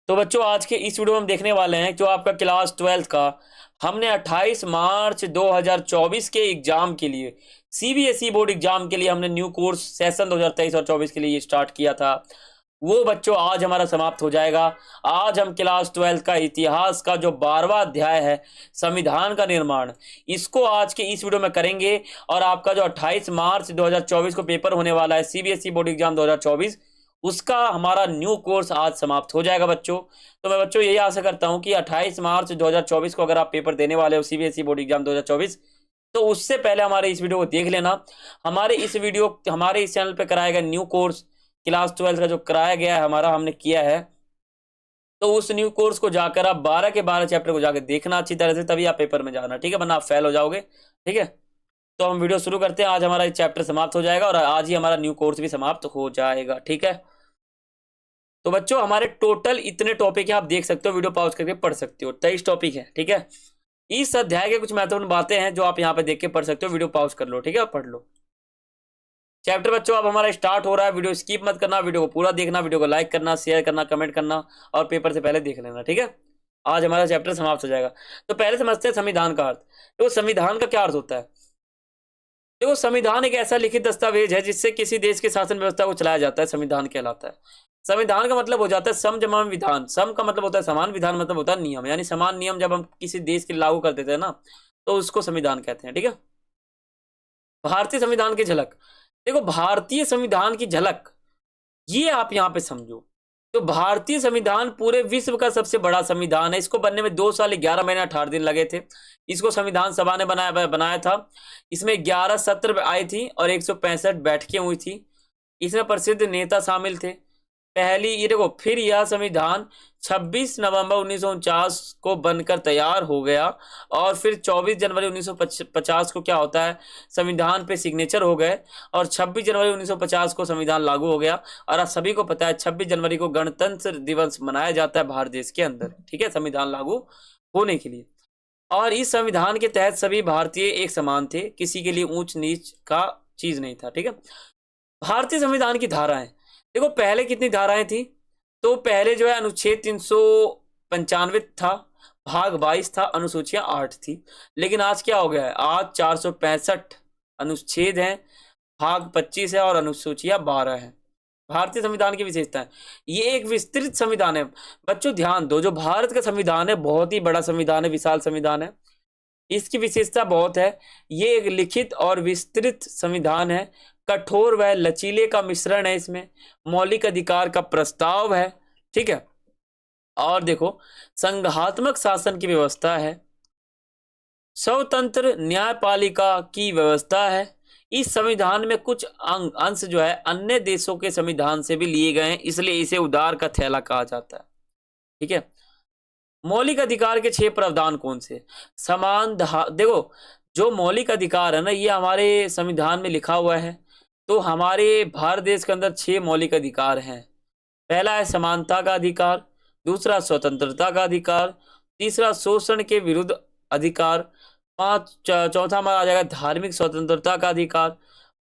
तो बच्चों आज के इस वीडियो में हम देखने वाले हैं जो आपका क्लास 12th का हमने 28 मार्च 2024 के एग्जाम के लिए सीबीएसई बोर्ड एग्जाम के लिए हमने न्यू कोर्स सेशन 2023 और 24 के लिए स्टार्ट किया था। वो बच्चों आज हमारा समाप्त हो जाएगा। आज हम क्लास 12th का इतिहास का जो 12वां अध्याय है संविधान का निर्माण, इसको आज के इस वीडियो में करेंगे। और आपका जो 28 मार्च 2024 को पेपर होने वाला है सीबीएसई बोर्ड एग्जाम 2024, उसका हमारा न्यू कोर्स आज समाप्त हो जाएगा बच्चों। तो मैं बच्चों यही आशा करता हूं कि 28 मार्च 2024 को अगर आप पेपर देने वाले हो सीबीएसई बोर्ड एग्जाम 2024, तो उससे पहले हमारे इस वीडियो को देख लेना। हमारे इस चैनल पे कराया गया न्यू कोर्स क्लास 12 का जो कराया गया है हमारा, हमने किया है, तो उस न्यू कोर्स को जाकर आप 12 के 12 चैप्टर को जाकर देखना अच्छी तरह से, तभी आप पेपर में जाना, ठीक है, वरना आप फेल हो जाओगे। ठीक है, तो हम वीडियो शुरू करते हैं। आज हमारा चैप्टर समाप्त हो जाएगा और आज ही हमारा न्यू कोर्स भी समाप्त हो जाएगा। ठीक है, तो बच्चों हमारे टोटल इतने टॉपिक है, आप देख सकते हो, वीडियो पॉज करके पढ़ सकते हो, 23 टॉपिक है। ठीक है, इस अध्याय के कुछ महत्वपूर्ण बातें हैं जो आप यहाँ पे देख के पढ़ सकते हो, वीडियो पॉज कर लो, ठीक है, पढ़ लो चैप्टर। बच्चों अब हमारा स्टार्ट हो रहा है, वीडियो स्किप मत करना, वीडियो को पूरा देखना, वीडियो को लाइक करना, शेयर करना, कमेंट करना और पेपर से पहले देख लेना। ठीक है, आज हमारा चैप्टर समाप्त हो जाएगा। तो पहले समझते हैं संविधान का अर्थ। तो संविधान का क्या अर्थ होता है? देखो, संविधान एक ऐसा लिखित दस्तावेज है जिससे किसी देश की शासन व्यवस्था को चलाया जाता है, संविधान कहलाता है। संविधान का मतलब हो जाता है सम जमा विधान। सम का मतलब होता है समान, विधान मतलब होता है नियम, यानी समान नियम जब हम किसी देश के लागू कर देते हैं ना, तो उसको संविधान कहते हैं। ठीक है, भारतीय संविधान की झलक। देखो, भारतीय संविधान की झलक ये आप यहां पे समझो। तो भारतीय संविधान पूरे विश्व का सबसे बड़ा संविधान है। इसको बनने में 2 साल 11 महीने 18 दिन लगे थे। इसको संविधान सभा ने बनाया था। इसमें 11 सत्र आई थी और 165 बैठकें हुई थी। इसमें प्रसिद्ध नेता शामिल थे। पहली ये देखो, फिर यह संविधान 26 नवंबर 1949 को बनकर तैयार हो गया और फिर 24 जनवरी 1950 को क्या होता है, संविधान पे सिग्नेचर हो गए और 26 जनवरी 1950 को संविधान लागू हो गया। और आप सभी को पता है 26 जनवरी को गणतंत्र दिवस मनाया जाता है भारत देश के अंदर, ठीक है, संविधान लागू होने के लिए। और इस संविधान के तहत सभी भारतीय एक समान थे, किसी के लिए ऊंच नीच का चीज नहीं था। ठीक है, भारतीय संविधान की धाराएं देखो, पहले कितनी धाराएं थी? तो पहले जो है अनुच्छेद 395 था, भाग 22 था, अनुसूचियां 8 थी। लेकिन आज क्या हो गया है, आज 465 अनुच्छेद हैं, भाग 25 है और अनुसूचियां 12 है। भारतीय संविधान की विशेषता है, ये एक विस्तृत संविधान है। बच्चों ध्यान दो, जो भारत का संविधान है बहुत ही बड़ा संविधान है, विशाल संविधान है। इसकी विशेषता बहुत है, ये एक लिखित और विस्तृत संविधान है। कठोर व लचीले का मिश्रण है इसमें। मौलिक अधिकार का प्रस्ताव है। ठीक है, और देखो, संघात्मक शासन की व्यवस्था है, स्वतंत्र न्यायपालिका की व्यवस्था है। इस संविधान में कुछ अंश जो है अन्य देशों के संविधान से भी लिए गए हैं, इसलिए इसे उदार का थैला कहा जाता है। ठीक है, मौलिक अधिकार के 6 प्रावधान कौन से? देखो, जो मौलिक अधिकार है ना, ये हमारे संविधान में लिखा हुआ है। तो हमारे भारत देश के अंदर 6 मौलिक अधिकार हैं। पहला है समानता का अधिकार, दूसरा स्वतंत्रता का अधिकार, तीसरा शोषण के विरुद्ध अधिकार, चौथा हमारा आ जाएगा धार्मिक स्वतंत्रता का अधिकार,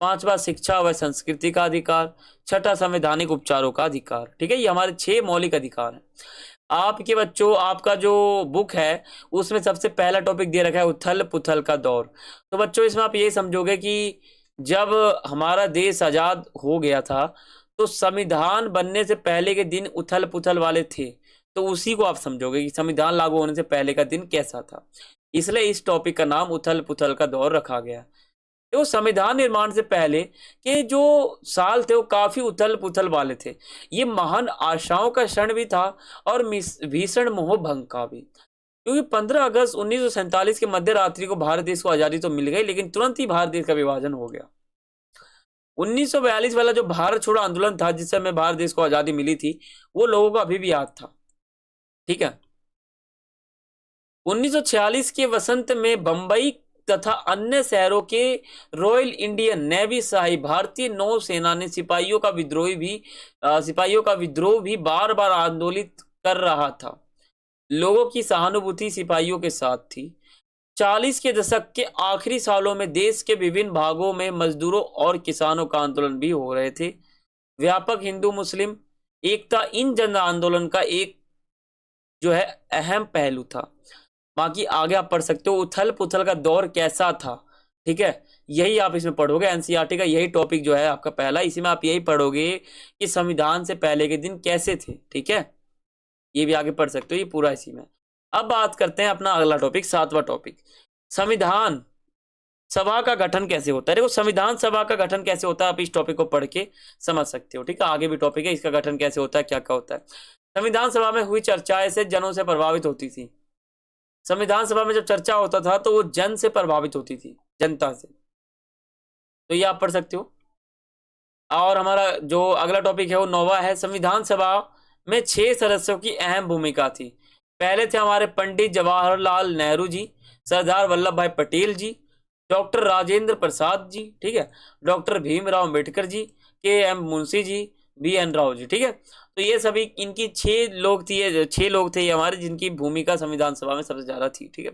पांचवा शिक्षा व संस्कृति का अधिकार, छठा संवैधानिक उपचारों का अधिकार। ठीक है, ये हमारे 6 मौलिक अधिकार हैं। आपके बच्चों, आपका जो बुक है उसमें सबसे पहला टॉपिक दे रखा है उथल पुथल का दौर। तो बच्चों इसमें आप ये समझोगे कि जब हमारा देश आजाद हो गया था तो संविधान बनने से पहले के दिन उथल पुथल वाले थे, तो उसी को आप समझोगे कि संविधान लागू होने से पहले का दिन कैसा था। इसलिए इस टॉपिक का नाम उथल पुथल का दौर रखा गया। तो संविधान निर्माण से पहले के जो साल थे वो काफी उथल पुथल वाले थे। ये महान आशाओं का क्षण भी था और भीषण मोह भंग का भी, क्योंकि 15 अगस्त 1947 के मध्य रात्रि को भारत देश को आजादी तो मिल गई, लेकिन तुरंत ही भारत देश का विभाजन हो गया। 1942 वाला जो भारत छोड़ो आंदोलन था, जिस समय भारत देश को आजादी मिली थी, वो लोगों को अभी भी याद था। ठीक है, 1946 के वसंत में बंबई तथा अन्य शहरों के रॉयल इंडियन नेवी शाही भारतीय नौसेना ने सिपाहियों का विद्रोह भी बार बार आंदोलित कर रहा था। लोगों की सहानुभूति सिपाहियों के साथ थी। 40 के दशक के आखिरी सालों में देश के विभिन्न भागों में मजदूरों और किसानों का आंदोलन भी हो रहे थे। व्यापक हिंदू मुस्लिम एकता इन जन आंदोलन का एक जो है अहम पहलू था। बाकी आगे आप पढ़ सकते हो उथल पुथल का दौर कैसा था, ठीक है, यही आप इसमें पढ़ोगे। एनसीईआरटी का यही टॉपिक जो है आपका पहला, इसी में आप यही पढ़ोगे कि संविधान से पहले के दिन कैसे थे, ठीक है, ये भी आगे पढ़ सकते हो, ये पूरा इसी में। अब बात करते हैं अपना अगला टॉपिक, सातवां टॉपिक, संविधान सभा का गठन कैसे होता है। देखो संविधान सभा का गठन कैसे होता है आप इस टॉपिक को पढ़ के समझ सकते हो, ठीक है, आगे भी टॉपिक है, इसका गठन कैसे होता है, क्या क्या होता है। संविधान सभा में हुई चर्चाएं से जनों से प्रभावित होती थी। संविधान सभा में जब चर्चा होता था तो वो जन से प्रभावित होती थी, जनता से, तो ये आप पढ़ सकते हो। और हमारा जो अगला टॉपिक है वो नौवां है, संविधान सभा में 6 सदस्यों की अहम भूमिका थी। पहले थे हमारे पंडित जवाहरलाल नेहरू जी, सरदार वल्लभ भाई पटेल जी, डॉक्टर राजेंद्र प्रसाद जी, ठीक है, डॉक्टर भीमराव अम्बेडकर जी, के M Munshi ji, B N Rao ji, ठीक है। तो ये सभी इनकी 6 लोग थी, 6 लोग थे ये हमारे जिनकी भूमिका संविधान सभा में सबसे ज्यादा थी, ठीक है।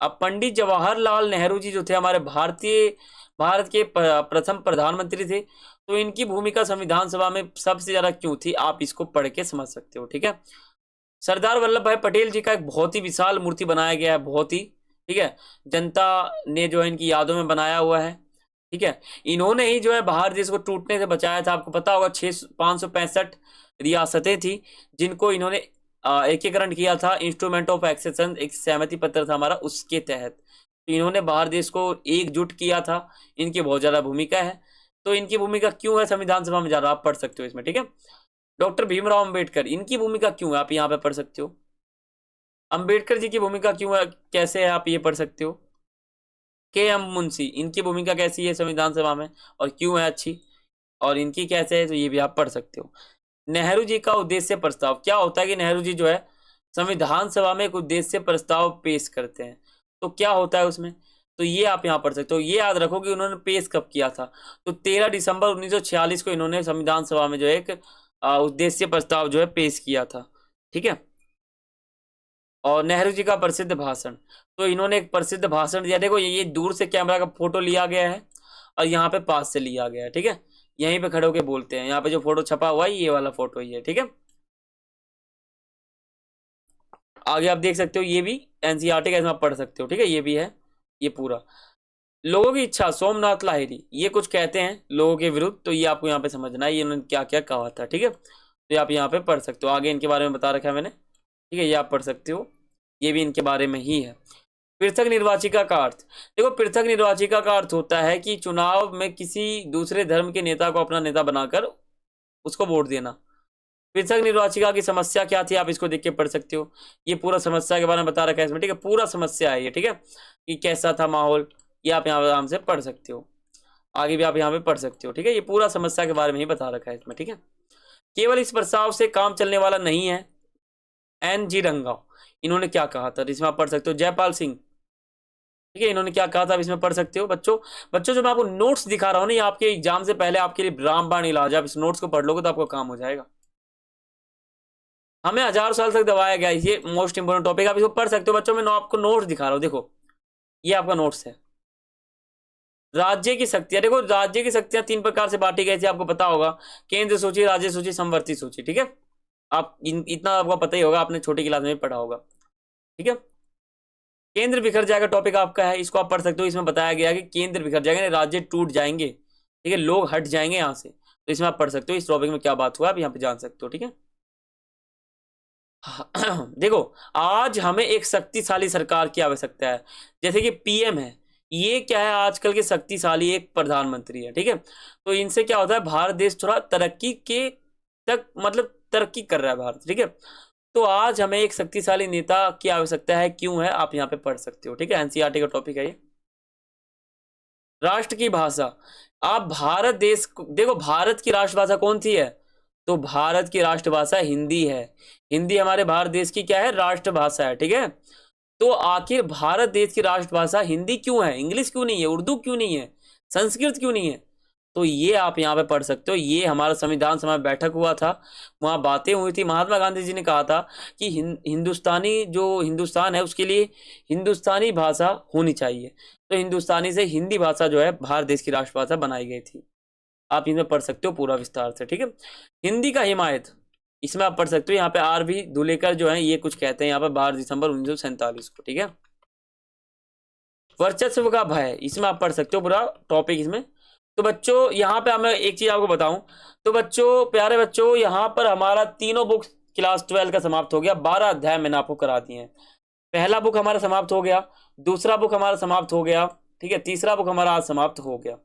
अब पंडित जवाहरलाल नेहरू जी जो थे हमारे भारत के प्रथम प्रधानमंत्री थे, तो इनकी भूमिका संविधान सभा में सबसे ज्यादा क्यों थी आप इसको पढ़ के समझ सकते हो, ठीक है। सरदार वल्लभ भाई पटेल जी का एक बहुत ही विशाल मूर्ति बनाया गया है, बहुत ही, ठीक है, जनता ने जो है इनकी यादों में बनाया हुआ है, ठीक है। इन्होंने ही जो है भारत देश को टूटने से बचाया था। आपको पता होगा 565 रियासतें थी जिनको इन्होंने एकीकरण किया था, इंस्ट्रूमेंट ऑफ एक्सेशन एक सहमति पत्र था हमारा, उसके तहत तो इन्होंने भारत देश को एकजुट किया था। इनकी बहुत ज्यादा भूमिका है, तो इनकी भूमिका क्यों है संविधान सभा में ज्यादा आप पढ़ सकते हो इसमें, ठीक है। डॉक्टर भीमराव अंबेडकर, इनकी भूमिका क्यों है आप यहाँ पे पढ़ सकते हो। अंबेडकर जी की भूमिका क्यों है, कैसे है आप ये पढ़ सकते हो। के एम मुंशी, इनकी भूमिका कैसी है संविधान सभा में और क्यों है अच्छी, और इनकी कैसे है, तो ये भी आप पढ़ सकते हो। नेहरू जी का उद्देश्य प्रस्ताव, क्या होता है कि नेहरू जी जो है संविधान सभा में एक उद्देश्य प्रस्ताव पेश करते हैं, तो क्या होता है उसमें, तो ये आप यहाँ पढ़ सकते हो। ये याद रखो कि उन्होंने पेश कब किया था, तो 13 दिसंबर 1946 को इन्होंने संविधान सभा में जो है एक उद्देश्य प्रस्ताव जो है पेश किया था, ठीक है। और नेहरू जी का प्रसिद्ध भाषण, तो इन्होंने एक प्रसिद्ध भाषण दिया। देखो ये दूर से कैमरा का फोटो लिया गया है और यहाँ पे पास से लिया गया है, ठीक है, यहीं पे खड़े होके बोलते हैं। यहाँ पे जो फोटो छपा हुआ है ये वाला फोटो ही है, ठीक है। आगे आप देख सकते हो, ये भी एनसीईआरटी का इसमें आप पढ़ सकते हो, ठीक है, ये भी है, ये पूरा। लोगों की इच्छा, सोमनाथ लाहिरी ये कुछ कहते हैं लोगों के विरुद्ध, तो ये आपको यहाँ पे समझना है ये उन्होंने क्या क्या कहा था, ठीक है। तो आप यहाँ पे पढ़ सकते हो, आगे इनके बारे में बता रखा है मैंने, ठीक है, ये आप पढ़ सकते हो, ये भी इनके बारे में ही है। पृथक निर्वाचिका का अर्थ, देखो पृथक निर्वाचिका का अर्थ होता है कि चुनाव में किसी दूसरे धर्म के नेता को अपना नेता बनाकर उसको वोट देना। पृथक निर्वाचिका की समस्या क्या थी आप इसको देख के पढ़ सकते हो, ये पूरा समस्या के बारे में बता रखा है इसमें, ठीक है, पूरा समस्या है ये, ठीक है, कि कैसा था माहौल, ये आप यहाँ आराम से पढ़ सकते हो। आगे भी आप यहाँ पे पढ़ सकते हो, ठीक है, ये पूरा समस्या के बारे में ही बता रखा है इसमें, ठीक है। केवल इस प्रस्ताव से काम चलने वाला नहीं है, एन जी रंगाव इन्होंने क्या कहा था, इसमें आप पढ़ सकते हो। जयपाल सिंह, ठीक है, इन्होंने क्या कहा था आप इसमें पढ़ सकते हो। बच्चों बच्चों जो मैं आपको नोट्स दिखा रहा हूँ ना, ये आपके एग्जाम से पहले आपके लिए रामबाण इलाज है, आप इस नोट्स को पढ़ लोगे तो आपका काम हो जाएगा। हमें 1000 साल तक दबाया गया, ये मोस्ट इंपोर्टेंट टॉपिक, आप इसको पढ़ सकते हो। बच्चों मैं आपको नोट्स दिखा रहा हूँ, देखो ये आपका नोट्स है। राज्य की शक्तियां, देखो राज्य की शक्तियां 3 प्रकार से बांटी गई थी, आपको पता होगा, केंद्र सूची, राज्य सूची, समवर्ती सूची, ठीक है। आप इतना आपको पता ही होगा, आपने छोटी क्लास में पढ़ा होगा, ठीक है। केंद्र बिखर जाएगा टॉपिक आपका है, इसको आप पढ़ सकते हो। इसमें बताया गया कि केंद्र बिखर जाएंगे, राज्य टूट जाएंगे, ठीक है, लोग हट जाएंगे यहाँ से, तो इसमें आप पढ़ सकते हो इस टॉपिक में क्या बात हुआ आप यहाँ पे जान सकते हो, ठीक है। देखो आज हमें एक शक्तिशाली सरकार की आवश्यकता है, जैसे कि पीएम है, ये क्या है आजकल के शक्तिशाली एक प्रधानमंत्री है, ठीक है। तो इनसे क्या होता है भारत देश थोड़ा तरक्की के तक, मतलब तरक्की कर रहा है भारत, ठीक है। तो आज हमें एक शक्तिशाली नेता की आवश्यकता है, क्यों है आप यहाँ पे पढ़ सकते हो, ठीक है, एनसीईआरटी का टॉपिक है ये। राष्ट्र की भाषा, आप भारत देश देखो भारत की राष्ट्रभाषा कौन सी है, तो भारत की राष्ट्रभाषा हिंदी है। हिंदी हमारे भारत देश की क्या है, राष्ट्रभाषा है, ठीक है। तो आखिर भारत देश की राष्ट्रभाषा हिंदी क्यों है, इंग्लिश क्यों नहीं है, उर्दू क्यों नहीं है, संस्कृत क्यों नहीं है, तो ये आप यहाँ पे पढ़ सकते हो। ये हमारा संविधान सभा में बैठक हुआ था, वहाँ बातें हुई थी। महात्मा गांधी जी ने कहा था कि हिंदुस्तानी जो हिंदुस्तान है उसके लिए हिंदुस्तानी भाषा होनी चाहिए, तो हिंदुस्तानी से हिंदी भाषा जो है भारत देश की राष्ट्रभाषा बनाई गई थी। आप इन्हें पढ़ सकते हो पूरा विस्तार से, ठीक है। हिंदी का हिमायत, इसमें आप पढ़ सकते हो, यहाँ पे आर भी धुलेकर जो है ये कुछ कहते हैं यहाँ पे 12 दिसंबर 1947 को, ठीक है। वर्चस्व का भय, इसमें आप पढ़ सकते हो पूरा टॉपिक इसमें। तो बच्चों यहाँ पे मैं एक चीज आपको बताऊं, तो बच्चों प्यारे बच्चों यहाँ पर हमारा तीनों बुक क्लास 12 का समाप्त हो गया। 12 अध्याय मैंने आपको करा दिए हैं। पहला बुक हमारा समाप्त हो गया, दूसरा बुक हमारा समाप्त हो गया, ठीक है, तीसरा बुक हमारा आज समाप्त हो गया।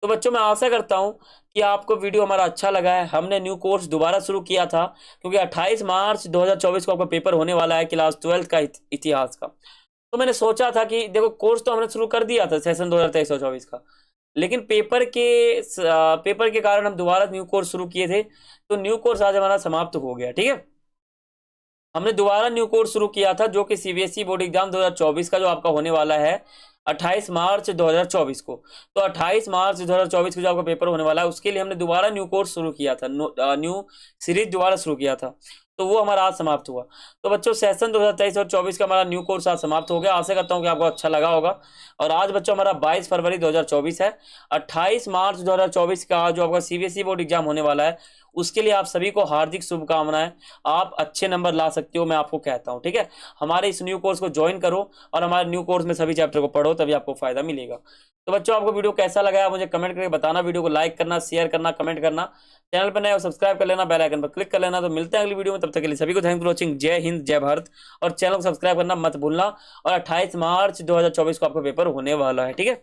तो बच्चों मैं आशा करता हूं कि आपको वीडियो हमारा अच्छा लगा है। हमने न्यू कोर्स दोबारा शुरू किया था क्योंकि 28 मार्च 2024 को आपका पेपर होने वाला है क्लास 12 का इतिहास का। तो मैंने सोचा था कि देखो कोर्स तो हमने शुरू कर दिया था सेशन 2023-24 का, लेकिन पेपर के कारण हम दोबारा न्यू कोर्स शुरू किए थे। तो न्यू कोर्स आज हमारा समाप्त हो गया, ठीक है। हमने दोबारा न्यू कोर्स शुरू किया था जो कि सीबीएसई बोर्ड एग्जाम 2024 का जो आपका होने वाला है 28 मार्च 2024 को। तो 28 मार्च 2024 को जो आपका पेपर होने वाला है उसके लिए हमने दोबारा न्यू कोर्स शुरू किया था, न्यू सीरीज दोबारा शुरू किया था। तो वो हमारा आज समाप्त हुआ। तो बच्चों सेशन 2023 और 24 का हमारा न्यू कोर्स आज समाप्त हो गया। आशा करता हूँ कि आपको अच्छा लगा होगा। और आज बच्चों हमारा 22 फरवरी 2024 है। 28 मार्च 2024 का जो आपका सीबीएसई बोर्ड एग्जाम होने वाला है उसके लिए आप सभी को हार्दिक शुभकामनाएं। आप अच्छे नंबर ला सकते हो, मैं आपको कहता हूं, ठीक है। हमारे इस न्यू कोर्स को ज्वाइन करो और हमारे न्यू कोर्स में सभी चैप्टर को पढ़ो, तभी आपको फायदा मिलेगा। तो बच्चों आपको वीडियो कैसा लगा है मुझे कमेंट करके बताना। वीडियो को लाइक करना, शेयर करना, कमेंट करना। चैनल पर नए हो सब्सक्राइब कर लेना, बेल आइकन पर क्लिक कर लेना। तो मिलते हैं अगली वीडियो में, तब तक के लिए सभी को थैंक फॉर वॉचिंग। जय हिंद, जय भारत। और चैनल को सब्सक्राइब करना मत भूलना। और 28 मार्च 2024 को आपका पेपर होने वाला है, ठीक है।